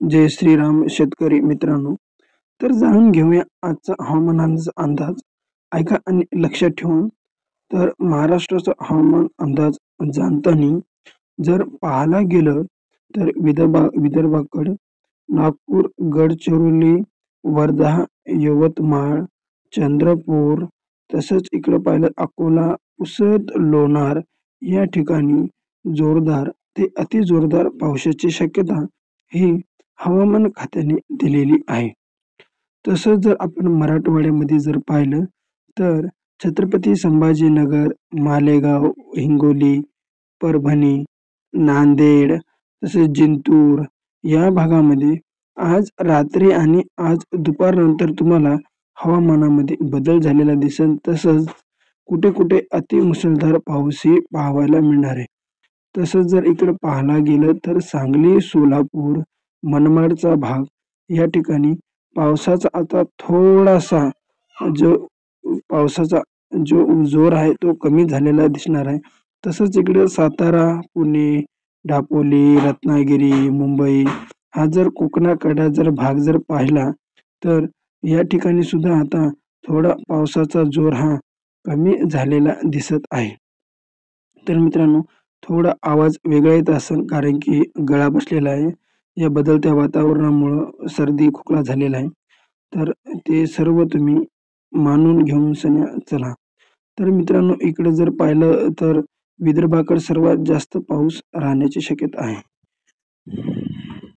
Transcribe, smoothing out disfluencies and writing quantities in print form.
जय श्रीराम शेतकरी मित्रांनो. तर जाणून घेऊया आजचा हवामानाचा अंदाज. ऐका आणि लक्षात ठेवा. तर महाराष्ट्राचा हवामान अंदाज जाणताना जर पाहायला गेलं तर विदर्भाकडे नागपूर, गडचिरोली, वर्धा, यवतमाळ, चंद्रपूर तसंच इकडं पाहिलं अकोला, पुसद, लोणार या ठिकाणी जोरदार ते अतिजोरदार पावसाची शक्यता ही हवामान खात्याने दिलेली आहे. तसंच जर आपण मराठवाड्यामध्ये जर पाहिलं तर छत्रपती संभाजीनगर, मालेगाव, हिंगोली, परभणी, नांदेड तसेच जिंतूर या भागामध्ये आज रात्री आणि आज दुपारनंतर तुम्हाला हवामानामध्ये बदल झालेला दिसेल. तसंच कुठे-कुठे अतिमुसळधार पाऊसही पाहायला मिळणार आहे. तसंच जर इकडे पाहायला गेलं तर सांगली, सोलापूर, मनमाडचा भाग या ठिकाणी पावसाचा आता थोडासा जो पावसाचा जो जोर आहे तो कमी झालेला दिसणार आहे. तसंच इकडे सातारा, पुणे, दापोली, रत्नागिरी, मुंबई हा जर कोकणाकडा जर भाग जर पाहिला तर या ठिकाणी सुद्धा आता थोडा पावसाचा जोर हा कमी झालेला दिसत आहे. तर मित्रांनो, थोडा आवाज वेगळा येत असेल कारण की गळा बसलेला आहे. या बदलत्या वातावरणामुळं सर्दी खोकला झालेला आहे. तर ते सर्व तुम्ही मानून घेऊन चला. तर मित्रांनो, इकडे जर पाहिलं तर विदर्भाकडे सर्वात जास्त पाऊस राहण्याची शक्यता आहे.